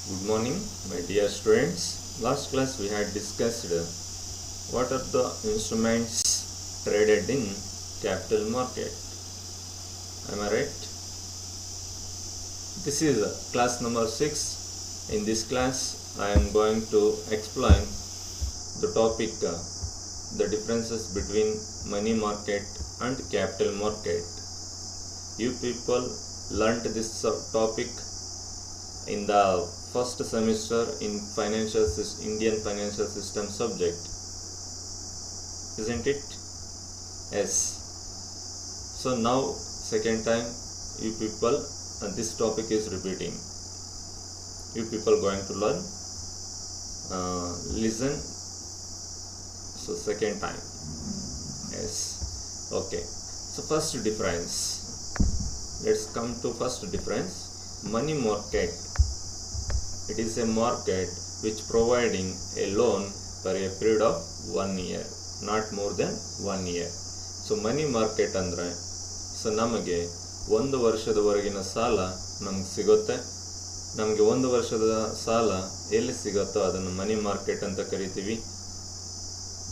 Good morning, my dear students. Last class we had discussed what are the instruments traded in capital market. Am I right? This is class number 6. In this class, I am going to explain the topic the differences between money market and capital market. You people learnt this topic in the first semester in Indian financial system subject, isn't it? Yes. So now second time you people this topic is repeating. You people going to learn, listen. So second time. Yes. Okay. So first difference. Let's come to first difference. Money market. It is a market which providing a loan for a period of 1 year, not more than 1 year. So money market ಅಂದ್ರೆ so ನಮಗೆ 1 ವರ್ಷದವರೆಗಿನ ಸಾಲ ನಮ್ಗೆ ಸಿಗುತ್ತೆ. ನಮಗೆ 1 ವರ್ಷದ ಸಾಲ ಎಲ್ಲಿ ಸಿಗುತ್ತೋ ಅದನ್ನು ಮನಿ ಮಾರ್ಕೆಟ್ ಅಂತ ಕರಿತೀವಿ.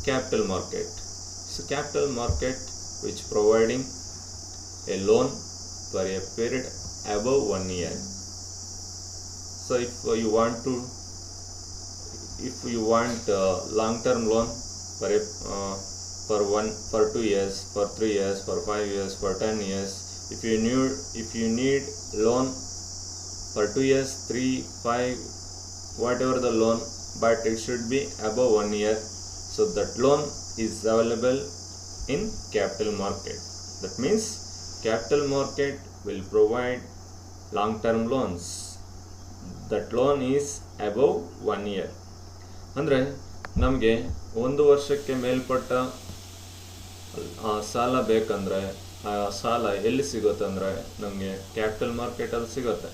Capital market. So capital market which providing a loan for a period above 1 year. So if you want long-term loan for 2 years, for 3 years, for 5 years, for 10 years, if you need loan for 2 years, 3, 5, whatever the loan, but it should be above 1 year. So that loan is available in capital market. That means capital market will provide long-term loans. That loan is above 1 year. ಅಂದರೆ ನಮಗೆ 1 ವರ್ಷಕ್ಕೆ ಮೇಲ್ಪಟ್ಟ ಸಾಲ ಬೇಕಂದರೆ ಆ ಸಾಲ ಎಲ್ಲಿ ಸಿಗುತ್ತೆ ಅಂದರೆ ನಮಗೆ ಕ್ಯಾಪಿಟಲ್ ಮಾರ್ಕೆಟಲ್ಲಿ ಸಿಗುತ್ತೆ.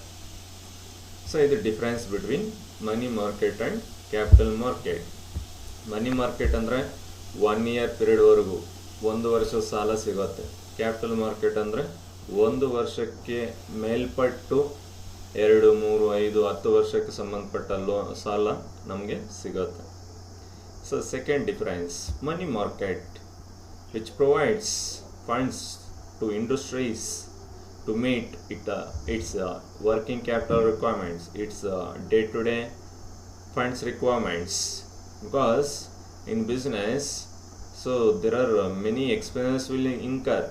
ಸೊ ಇದು difference between money market and capital market. Money market ಅಂದರೆ 1 ಇಯರ್ ಪೀರಿಯಡ್ವರೆಗೂ 1 ವರ್ಷದ ಸಾಲ ಸಿಗುತ್ತೆ. ಕ್ಯಾಪಿಟಲ್ ಮಾರ್ಕೆಟ್ ಅಂದರೆ 1 ವರ್ಷಕ್ಕೆ ಮೇಲ್ಪಟ್ಟು 2, 3, 5, 10 ವರ್ಷಕ್ಕೆ ಸಂಬಂಧಪಟ್ಟ ಸಾಲ ನಮಗೆ ಸಿಗುತ್ತೆ. So second difference, money market which provides funds to industries to meet its working capital requirements, its day-to-day funds requirements. Because in business, so there are many expenses will incur.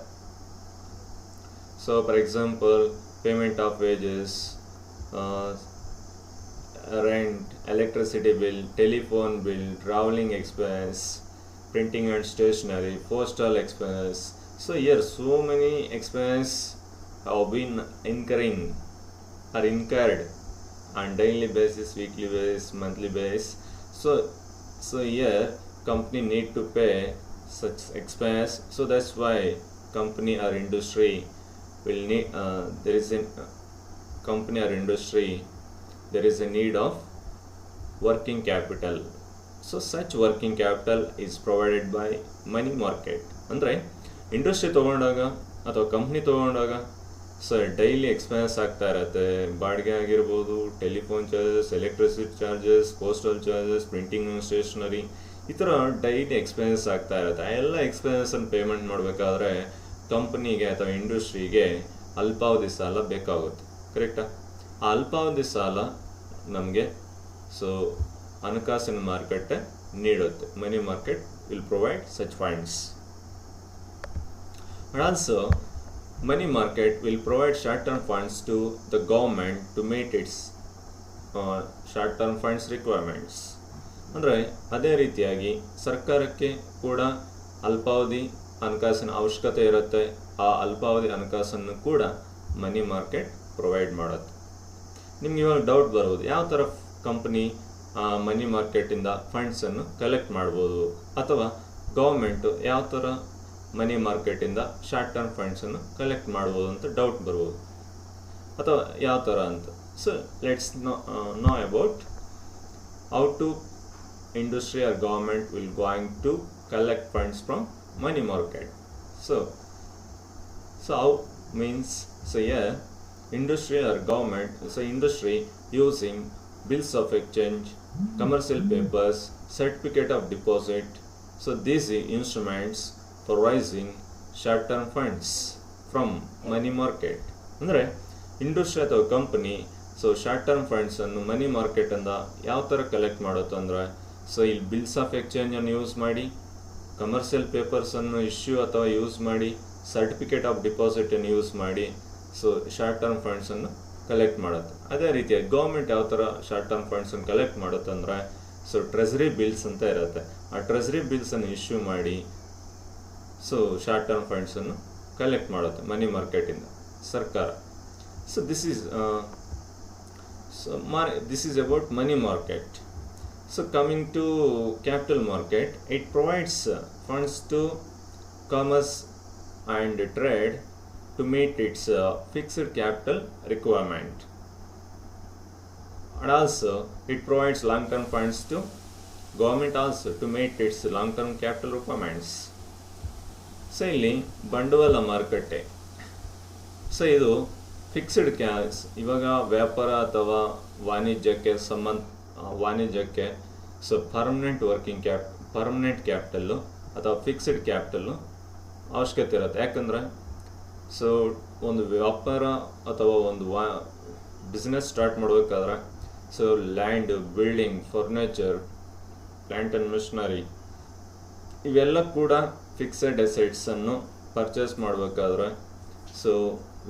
So for example, payment of wages, rent, electricity bill, telephone bill, traveling expense, printing and stationery, postal expense. So here so many expenses have been incurred on daily basis, weekly basis, monthly basis. So here company need to pay such expense. So that's why company or industry will need there is a company or industry there is a need of working capital. So such working capital is provided by money market. ಅಂದರೆ industry ತೊಗೊಂಡಾಗ ಅಥವಾ company ತೊಗೊಂಡಾಗ so daily expense ಆಗ್ತಾ ಇರುತ್ತೆ. ಬಾಡಿಗೆ ಆಗಿರ್ಬೋದು, telephone charges, electricity charges, postal charges, printing stationery, ಈ ಥರ ಡೈಲಿ ಎಕ್ಸ್ಪೆನ್ಸ್ ಆಗ್ತಾ ಇರುತ್ತೆ. ಆ ಎಲ್ಲ ಎಕ್ಸ್ಪೆನ್ಸನ್ನು ಪೇಮೆಂಟ್ ಮಾಡಬೇಕಾದ್ರೆ ಕಂಪ್ನಿಗೆ ಅಥವಾ ಇಂಡಸ್ಟ್ರಿಗೆ ಅಲ್ಪಾವಧಿ ಸಾಲ ಬೇಕಾಗುತ್ತೆ. ಕರೆಕ್ಟಾ? ಆ ಅಲ್ಪಾವಧಿ ಸಾಲ ನಮಗೆ ಸೊ ಹಣಕಾಸಿನ ಮಾರುಕಟ್ಟೆ ನೀಡುತ್ತೆ. Money market will provide such funds. And also money market will provide short-term funds to the government to meet its short-term funds requirements. ಅಂದರೆ ಅದೇ ರೀತಿಯಾಗಿ ಸರ್ಕಾರಕ್ಕೆ ಕೂಡ ಅಲ್ಪಾವಧಿ ಹಣಕಾಸಿನ ಅವಶ್ಯಕತೆ ಇರುತ್ತೆ. ಆ ಅಲ್ಪಾವಧಿ ಹಣಕಾಸನ್ನು ಕೂಡ ಮನಿ ಮಾರ್ಕೆಟ್ ಪ್ರೊವೈಡ್ ಮಾಡುತ್ತೆ. ನಿಮ್ಗೆ ಇವಾಗ ಡೌಟ್ ಬರ್ಬೋದು, ಯಾವ ಥರ ಕಂಪನಿ ಮನಿ ಮಾರ್ಕೆಟಿಂದ ಫಂಡ್ಸನ್ನು ಕಲೆಕ್ಟ್ ಮಾಡ್ಬೋದು, ಅಥವಾ ಗೌರ್ಮೆಂಟು ಯಾವ ಥರ ಮನಿ ಮಾರ್ಕೆಟಿಂದ ಶಾರ್ಟ್ ಟರ್ಮ್ ಫಂಡ್ಸನ್ನು ಕಲೆಕ್ಟ್ ಮಾಡ್ಬೋದು ಅಂತ ಡೌಟ್ ಬರ್ಬೋದು, ಅಥವಾ ಯಾವ ಥರ ಅಂತ. So let's know about how to industry or government will going to collect funds from money market. So how means, so here industry or government, so industry using bills of exchange, commercial papers, certificate of deposit. So these instruments for raising short-term funds from money market. ಅಂದರೆ industry ಅಥವಾ company so short term ಫಂಡ್ಸನ್ನು ಮನಿ ಮಾರ್ಕೆಟಿಂದ ಯಾವ ಥರ collect ಮಾಡುತ್ತೆ ಅಂದರೆ, so ಇಲ್ಲಿ bills of ಎಕ್ಸ್ಚೇಂಜನ್ನು use ಮಾಡಿ, commercial ಪೇಪರ್ಸನ್ನು issue ಅಥವಾ use ಮಾಡಿ, ಸರ್ಟಿಫಿಕೇಟ್ ಆಫ್ ಡಿಪಾಸಿಟನ್ನು ಯೂಸ್ ಮಾಡಿ ಸೊ ಶಾರ್ಟ್ ಟರ್ಮ್ ಫಂಡ್ಸನ್ನು ಕಲೆಕ್ಟ್ ಮಾಡುತ್ತೆ. ಅದೇ ರೀತಿಯಾಗಿ ಗೌರ್ಮೆಂಟ್ ಯಾವ ಥರ ಶಾರ್ಟ್ ಟರ್ಮ್ ಫಂಡ್ಸನ್ನು ಕಲೆಕ್ಟ್ ಮಾಡುತ್ತೆ ಅಂದರೆ, ಸೊ ಟ್ರೆಸರಿ ಬಿಲ್ಸ್ ಅಂತ ಇರುತ್ತೆ. ಆ ಟ್ರೆಸರಿ ಬಿಲ್ಸನ್ನು ಇಶ್ಯೂ ಮಾಡಿ ಸೊ ಶಾರ್ಟ್ ಟರ್ಮ್ ಫಂಡ್ಸನ್ನು ಕಲೆಕ್ಟ್ ಮಾಡುತ್ತೆ ಮನಿ ಮಾರ್ಕೆಟಿಂದ ಸರ್ಕಾರ. So this is about money market. So coming to capital market, it provides funds to commerce and trade to meet its fixed capital requirement, and also it provides long-term funds to government also to meet its long-term capital requirements. So ಇಲ್ಲಿ ಬಂಡವಾಳ ಮಾರುಕಟ್ಟೆ, so ಇದು fixed cash. ಇವಾಗ ವ್ಯಾಪಾರ ಅಥವಾ ವಾಣಿಜ್ಯಕ್ಕೆ so permanent capital ಅಥವಾ fixed capital ಅವಶ್ಯಕತೆ ಇರುತ್ತೆ. ಯಾಕಂದರೆ ಸೊ ಒಂದು ವ್ಯಾಪಾರ ಅಥವಾ ಒಂದು ಬಿಸ್ನೆಸ್ ಸ್ಟಾರ್ಟ್ ಮಾಡಬೇಕಾದ್ರೆ so land, building, furniture, plant and machinery ಇವೆಲ್ಲ ಕೂಡ ಫಿಕ್ಸೆಡ್ ಅಸೆಟ್ಸನ್ನು ಪರ್ಚೇಸ್ ಮಾಡಬೇಕಾದ್ರೆ ಸೊ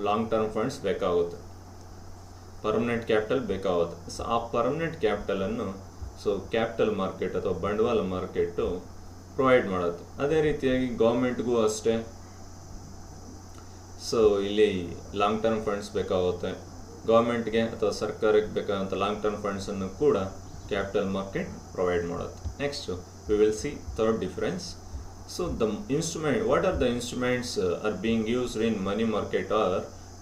ಲಾಂಗ್ ಟರ್ಮ್ ಫಂಡ್ಸ್ ಬೇಕಾಗುತ್ತೆ, ಪರ್ಮನೆಂಟ್ ಕ್ಯಾಪಿಟಲ್ ಬೇಕಾಗುತ್ತೆ. ಸೊ ಆ ಪರ್ಮನೆಂಟ್ ಕ್ಯಾಪಿಟಲನ್ನು ಸೊ ಕ್ಯಾಪಿಟಲ್ ಮಾರ್ಕೆಟ್ ಅಥವಾ ಬಂಡವಾಳ ಮಾರ್ಕೆಟು ಪ್ರೊವೈಡ್ ಮಾಡುತ್ತೆ. ಅದೇ ರೀತಿಯಾಗಿ ಗೌರ್ಮೆಂಟ್ಗೂ ಅಷ್ಟೇ ಸೊ ಇಲ್ಲಿ ಲಾಂಗ್ ಟರ್ಮ್ ಫಂಡ್ಸ್ ಬೇಕಾಗುತ್ತೆ. ಗೌರ್ಮೆಂಟ್ಗೆ ಅಥವಾ ಸರ್ಕಾರಕ್ಕೆ ಬೇಕಾದಂಥ ಲಾಂಗ್ ಟರ್ಮ್ ಫಂಡ್ಸನ್ನು ಕೂಡ ಕ್ಯಾಪಿಟಲ್ ಮಾರ್ಕೆಟ್ ಪ್ರೊವೈಡ್ ಮಾಡುತ್ತೆ. Next we will see third difference. So the instrument, what are the instruments are being used in money market are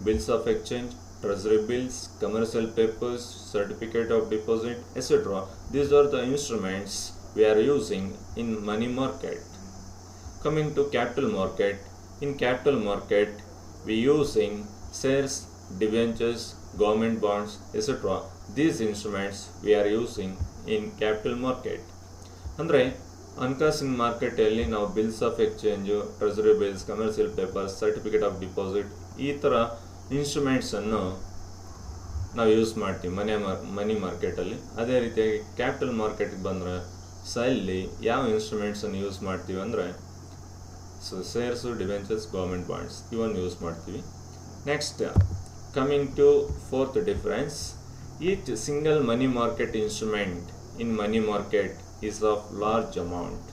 bills of exchange, treasury bills, commercial papers, certificate of deposit, etc. These are the instruments we are using in money market. Coming to capital market, in capital market we using shares, debentures, government bonds, etc. These instruments we are using in capital market. ಅಂದರೆ ಹಣಕಾಸಿನ ಮಾರ್ಕೆಟಲ್ಲಿ ನಾವು bills of exchange, treasury bills, commercial papers, certificate of deposit ಈ ಥರ ಇನ್ಸ್ಟ್ರೂಮೆಂಟ್ಸನ್ನು ನಾವು use ಮಾಡ್ತೀವಿ ಮನಿ ಮಾರ್ಕೆಟಲ್ಲಿ. ಅದೇ ರೀತಿಯಾಗಿ ಕ್ಯಾಪಿಟಲ್ ಮಾರ್ಕೆಟ್ಗೆ ಬಂದರೆ ಅಲ್ಲಿ ಯಾವ ಇನ್ಸ್ಟ್ರೂಮೆಂಟ್ಸನ್ನು ಯೂಸ್ ಮಾಡ್ತೀವಿ ಅಂದರೆ so shares, debentures, government bonds ಇವನ್ನು ಯೂಸ್ ಮಾಡ್ತೀವಿ. Next coming to fourth difference, each single money market instrument in money market is of large amount.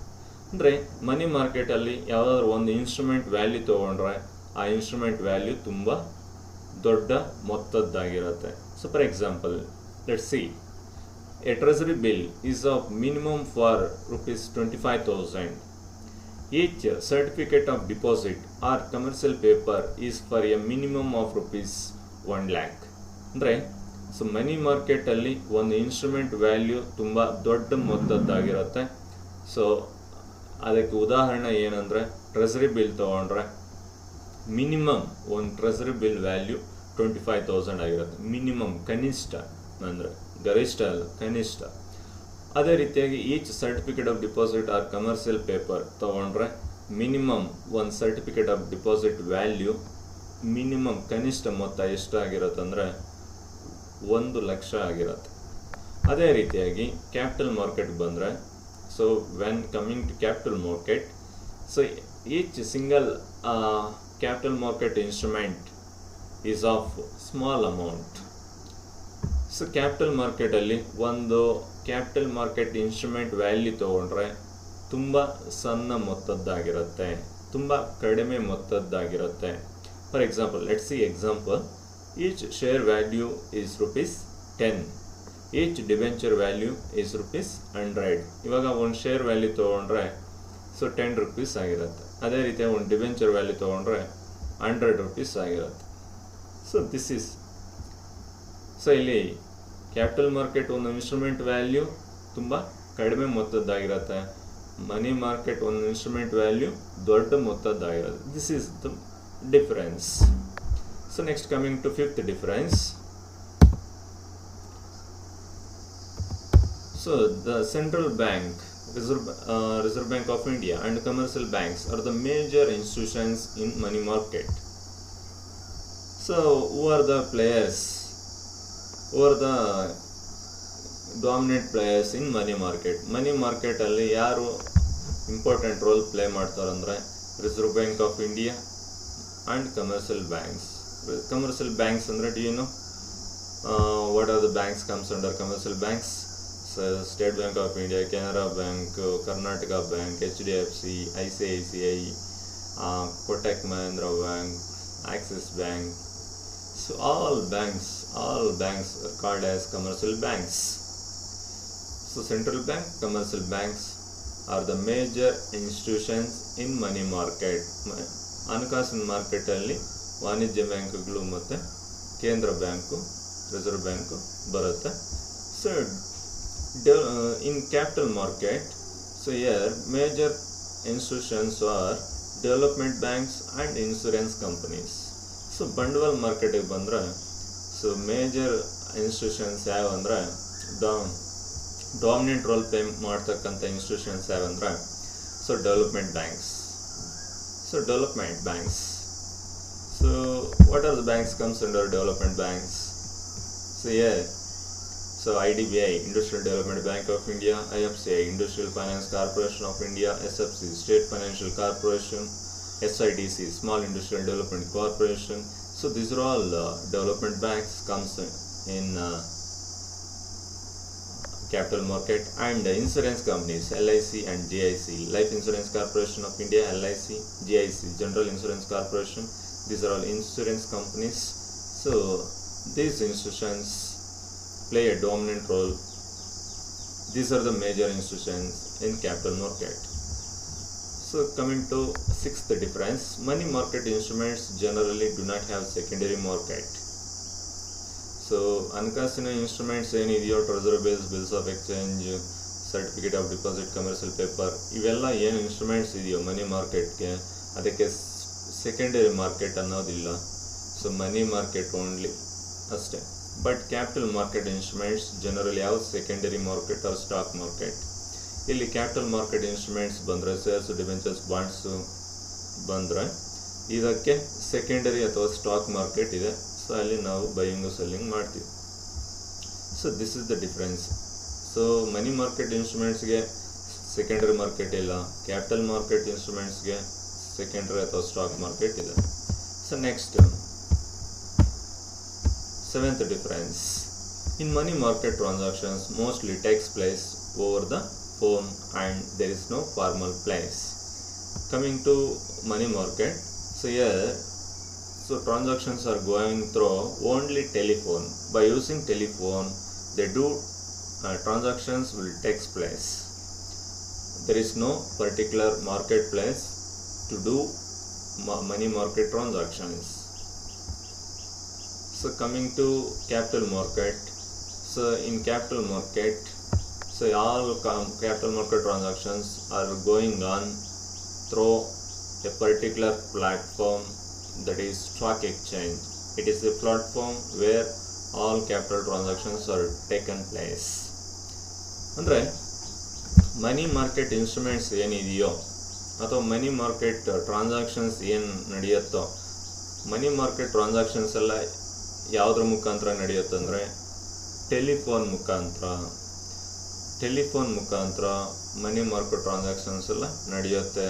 ಅಂದರೆ ಮನಿ ಮಾರ್ಕೆಟಲ್ಲಿ ಯಾವುದಾದ್ರೂ ಒಂದು ಇನ್ಸ್ಟ್ರೂಮೆಂಟ್ ವ್ಯಾಲ್ಯೂ ತೊಗೊಂಡ್ರೆ ಆ ಇನ್ಸ್ಟ್ರೂಮೆಂಟ್ ವ್ಯಾಲ್ಯೂ ತುಂಬ ದೊಡ್ಡ ಮೊತ್ತದ್ದಾಗಿರುತ್ತೆ. So for example let's see, a treasury bill is of minimum for rupees 25,000. Each certificate of deposit or commercial paper is for a minimum of rupees 1 lakh. ಅಂದರೆ so ಮನಿ ಮಾರ್ಕೆಟಲ್ಲಿ ಒಂದು instrument value ತುಂಬ ದೊಡ್ಡ ಮೊತ್ತದ್ದಾಗಿರುತ್ತೆ. So ಅದಕ್ಕೆ ಉದಾಹರಣೆ ಏನಂದರೆ treasury bill ತೊಗೊಂಡ್ರೆ ಮಿನಿಮಮ್ ಒಂದು ಟ್ರೆಸರಿ ಬಿಲ್ ವ್ಯಾಲ್ಯೂ 25,000 ಆಗಿರುತ್ತೆ. ಮಿನಿಮಮ್, ಕನಿಷ್ಠ ಅಂದರೆ ಗರಿಷ್ಠ ಅಲ್ಲ, ಕನಿಷ್ಠ. ಅದೇ ರೀತಿಯಾಗಿ each certificate of deposit R commercial paper ತೊಗೊಂಡ್ರೆ ಮಿನಿಮಮ್ ಒಂದು certificate of deposit value minimum ಕನಿಷ್ಠ ಮೊತ್ತ ಎಷ್ಟಾಗಿರುತ್ತೆ ಅಂದರೆ 1 ಲಕ್ಷ ಆಗಿರುತ್ತೆ. ಅದೇ ರೀತಿಯಾಗಿ ಕ್ಯಾಪಿಟಲ್ ಮಾರ್ಕೆಟ್ಗೆ ಬಂದರೆ so when coming to capital market, so each single capital market instrument is of small amount. So capital ಮಾರ್ಕೆಟಲ್ಲಿ ಒಂದು ಕ್ಯಾಪಿಟಲ್ ಮಾರ್ಕೆಟ್ ಇನ್ಸ್ಟ್ರೂಮೆಂಟ್ ವ್ಯಾಲ್ಯೂ ತೊಗೊಂಡ್ರೆ ತುಂಬ ಸಣ್ಣ ಮೊತ್ತದ್ದಾಗಿರುತ್ತೆ, ತುಂಬ ಕಡಿಮೆ ಮೊತ್ತದ್ದಾಗಿರುತ್ತೆ. For example let's see example, each share value is ₹10, each debenture value is ₹100. ಇವಾಗ ಒಂದು ಶೇರ್ ವ್ಯಾಲ್ಯೂ ತೊಗೊಂಡ್ರೆ ಸೊ ₹10 ಆಗಿರುತ್ತೆ. ಅದೇ ರೀತಿಯಾಗಿ ಒಂದು ಡಿಬೆಂಚರ್ ವ್ಯಾಲ್ಯೂ ತೊಗೊಂಡ್ರೆ ₹100 ಆಗಿರುತ್ತೆ. ಸೊ ದಿಸ್ ಈಸ್, ಸೊ ಇಲ್ಲಿ ಕ್ಯಾಪಿಟಲ್ ಮಾರ್ಕೆಟ್ ಒಂದು ಇನ್ಸ್ಟ್ರೂಮೆಂಟ್ ವ್ಯಾಲ್ಯೂ ತುಂಬ ಕಡಿಮೆ ಮೊತ್ತದ್ದಾಗಿರುತ್ತೆ, ಮನಿ ಮಾರ್ಕೆಟ್ ಒಂದು ಇನ್ಸ್ಟ್ರೂಮೆಂಟ್ ವ್ಯಾಲ್ಯೂ ದೊಡ್ಡ ಮೊತ್ತದ್ದಾಗಿರುತ್ತೆ. This is the difference. So next coming to fifth difference, So the central bank, Reserve Bank of India, and commercial banks are the major institutions in money market. So who are the players? Who are the dominant players in money market? Money market ಅಲ್ಲಿ ಯಾರು important role play ಮಾಡ್ತಾರಂದ್ರೆ Reserve Bank of India and commercial banks. Commercial banks ಅಂದ್ರೆ do you know what are the banks comes under commercial banks? So State Bank of India, Canara Bank, Karnataka Bank, HDFC, ICICI, Kotak Mahindra Bank, Axis Bank. So all banks are called as commercial banks. So central bank, commercial banks are the major institutions in money market. ಹಣಕಾಸಿನ market ಅಲ್ಲಿ ವಾಣಿಜ್ಯ ಬ್ಯಾಂಕ್ಗಳು ಮತ್ತೆ ಕೇಂದ್ರ bank, reserve bank ಬರುತ್ತೆ. So in capital market, so here major institutions are development banks and insurance companies. So ಬಂಡವಾಳ ಮಾರ್ಕೆಟಿಗೆ ಬಂದರೆ ಸೊ ಮೇಜರ್ ಇನ್ಸ್ಟಿಟ್ಯೂಷನ್ಸ್ ಯಾವಂದ್ರೆ ಡಾಮಿನೆಂಟ್ ರೋಲ್ ಪ್ಲೇ ಮಾಡ್ತಕ್ಕಂಥ ಇನ್ಸ್ಟಿಟ್ಯೂಷನ್ಸ್ ಯಾವಂದ್ರೆ so development banks. So what are the banks comes under development banks? So here, so IDBI, Industrial Development Bank of India, IFCI, Industrial Finance Corporation of India, SFC, State Financial Corporation, SIDC, Small Industrial Development Corporation. So these are all development banks comes in capital market. And insurance companies, LIC and GIC, Life Insurance Corporation of India, LIC, GIC, General Insurance Corporation. These are all insurance companies. So these institutions play a dominant role. These are the major institutions in capital market. So coming to sixth difference, money market instruments generally do not have secondary market. So ಹಣಕಾಸಿನ instruments ಏನಿದೆಯೋ treasury bills of exchange, certificate of deposit, commercial paper, ಇವೆಲ್ಲ ಏನು instruments ಇದೆಯೋ money ಮಾರ್ಕೆಟ್ಗೆ ಅದಕ್ಕೆ secondary market ಅನ್ನೋದಿಲ್ಲ. So money market only ಅಷ್ಟೇ. But capital market instruments generally ಯಾವ secondary market are stock market. ಇಲ್ಲಿ ಕ್ಯಾಪಿಟಲ್ ಮಾರ್ಕೆಟ್ ಇನ್ಸ್ಟ್ರೂಮೆಂಟ್ಸ್ ಬಂದರೆ ಶೇರ್ಸ್, ಡಿಬೆಂಚರ್ಸ್, ಬಾಂಡ್ಸು ಬಂದರೆ ಇದಕ್ಕೆ ಸೆಕೆಂಡರಿ ಅಥವಾ ಸ್ಟಾಕ್ ಮಾರ್ಕೆಟ್ ಇದೆ. ಸೊ ಅಲ್ಲಿ ನಾವು ಬೈಯಿಂಗು ಸೆಲ್ಲಿಂಗ್ ಮಾಡ್ತೀವಿ. So this is the difference. So money market ಇನ್ಸ್ಟ್ರೂಮೆಂಟ್ಸ್ಗೆ ಸೆಕೆಂಡರಿ ಮಾರ್ಕೆಟ್ ಇಲ್ಲ, ಕ್ಯಾಪಿಟಲ್ ಮಾರ್ಕೆಟ್ ಇನ್ಸ್ಟ್ರೂಮೆಂಟ್ಸ್ಗೆ ಸೆಕೆಂಡರಿ ಅಥವಾ ಸ್ಟಾಕ್ ಮಾರ್ಕೆಟ್ ಇದೆ. So next seventh difference, in money market transactions mostly takes place over the phone and there is no formal place. Coming to money market, so here so transactions are going through only telephone. By using telephone they do transactions will take place. There is no particular marketplace to do money market transactions. So coming to capital market, so in capital market, so all capital market transactions are going on through a particular platform, that is stock exchange. It is a platform where all capital transactions are taken place. ಅಂದರೆ money market instruments ಏನಿದೆಯೋ ಅಥವಾ money market transactions ಏನು ನಡೆಯುತ್ತೋ, money market transactions ಎಲ್ಲ ಯಾವುದ್ರ ಮುಖಾಂತರ ನಡೆಯುತ್ತಂದರೆ telephone ಮುಖಾಂತರ money market transactions ಎಲ್ಲ ನಡೆಯುತ್ತೆ.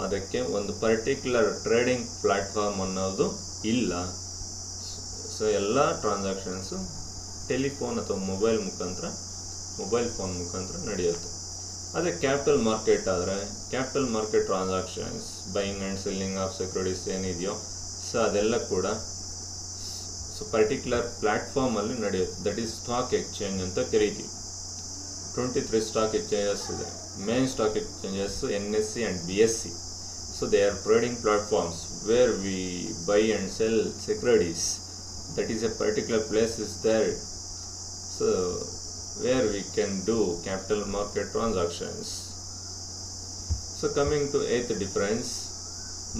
ಅದಕ್ಕೆ ಒಂದು ಪರ್ಟಿಕ್ಯುಲರ್ ಟ್ರೇಡಿಂಗ್ ಪ್ಲ್ಯಾಟ್ಫಾರ್ಮ್ ಅನ್ನೋದು ಇಲ್ಲ. ಸೊ ಎಲ್ಲ ಟ್ರಾನ್ಸಾಕ್ಷನ್ಸು ಟೆಲಿಫೋನ್ ಅಥವಾ ಮೊಬೈಲ್ ಫೋನ್ ಮುಖಾಂತರ ನಡೆಯುತ್ತೆ. ಅದೇ ಕ್ಯಾಪಿಟಲ್ ಮಾರ್ಕೆಟ್ ಆದರೆ capital market transactions buying and selling of securities ಏನಿದೆಯೋ ಸೊ ಅದೆಲ್ಲ ಕೂಡ ಸೊ ಪರ್ಟಿಕ್ಯುಲರ್ ಪ್ಲ್ಯಾಟ್ಫಾರ್ಮಲ್ಲಿ ನಡೆಯುತ್ತೆ. ದಟ್ ಈಸ್ ಸ್ಟಾಕ್ ಎಕ್ಸ್ಚೇಂಜ್ ಅಂತ ಕರಿತೀವಿ. 23 ಸ್ಟಾಕ್ ಎಕ್ಸ್ಚೇಂಜಸ್ ಇದೆ. Main stock exchanges NSE and BSE. So they are trading platforms where we buy and sell securities. That is a particular place is there. So where we can do capital market transactions. So coming to eighth difference,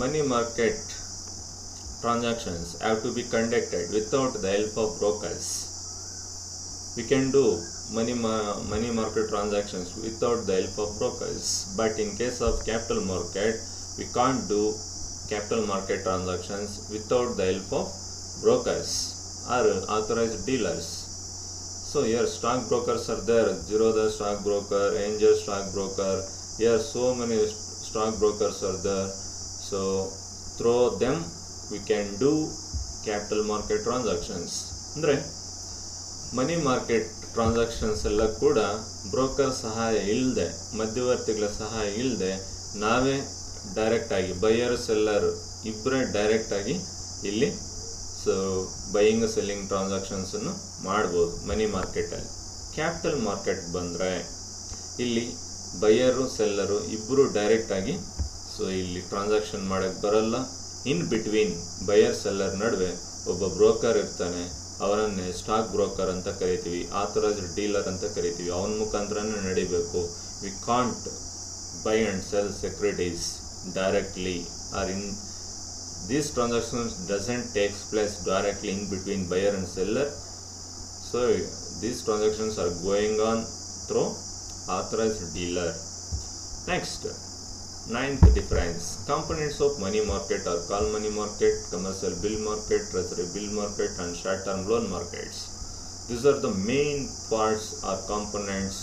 money market transactions have to be conducted without the help of brokers. We can do money market transactions without the help of brokers. But in case of capital market, we can't do capital market transactions without the help of brokers or authorized dealers. So here stock brokers are there, Zerodha stock broker, Angel stock broker. Here so many stock brokers are there. So through them we can do capital market transactions. ಅಂದರೆ money market transactions ಎಲ್ಲ ಕೂಡ broker ಸಹಾಯ ಇಲ್ಲದೆ, ಮಧ್ಯವರ್ತಿಗಳ ಸಹಾಯ ಇಲ್ಲದೆ ನಾವೇ ಡೈರೆಕ್ಟಾಗಿ ಬೈಯರ್ ಸೆಲ್ಲರ್ ಇಬ್ಬರೇ ಡೈರೆಕ್ಟಾಗಿ ಇಲ್ಲಿ ಸೊ ಬೈಯಿಂಗ್ ಸೆಲ್ಲಿಂಗ್ ಟ್ರಾನ್ಸಾಕ್ಷನ್ಸನ್ನು ಮಾಡ್ಬೋದು ಮನಿ ಮಾರ್ಕೆಟಲ್ಲಿ. ಕ್ಯಾಪಿಟಲ್ ಮಾರ್ಕೆಟ್ ಬಂದರೆ ಇಲ್ಲಿ ಬೈಯರು ಸೆಲ್ಲರು ಇಬ್ಬರು ಡೈರೆಕ್ಟಾಗಿ ಸೊ ಇಲ್ಲಿ ಟ್ರಾನ್ಸಾಕ್ಷನ್ ಮಾಡೋಕ್ಕೆ ಬರಲ್ಲ. ಇನ್ ಬಿಟ್ವೀನ್ ಬೈಯರ್ ಸೆಲ್ಲರ್ ನಡುವೆ ಒಬ್ಬ ಬ್ರೋಕರ್ ಇರ್ತಾನೆ, ಅವರನ್ನೇ ಸ್ಟಾಕ್ ಬ್ರೋಕರ್ ಅಂತ ಕರಿತೀವಿ, ಆಥರೈಸ್ಡ್ ಡೀಲರ್ ಅಂತ ಕರಿತೀವಿ. ಅವನ ಮುಖಾಂತರನೇ ನಡಿಬೇಕು. We can't by and sell securities directly R in these transactions doesn't take place directly in between buyer and seller. So these transactions are going on through authorized dealer. Next, ninth difference. Components of money market are call money market, commercial bill market, treasury bill market and short term loan markets. These are the main parts or components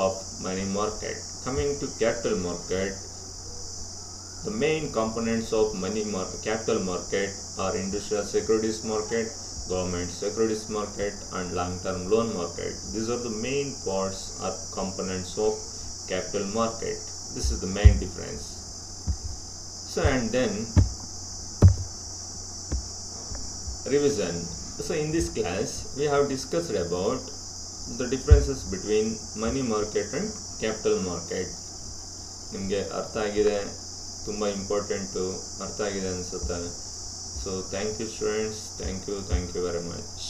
of money market. Coming to capital market, the main components of capital market are industrial securities market, government securities market and long-term loan market. These are the main parts or components of capital market. This is the main difference. So and then revision. So in this class we have discussed about the differences between money market and capital market. ನಿಮಗೆ ಅರ್ಥ ಆಗಿದೆ, ತುಂಬ important, ಅರ್ಥ ಆಗಿದೆ ಅನಿಸುತ್ತೆ. So thank you students, thank you very much.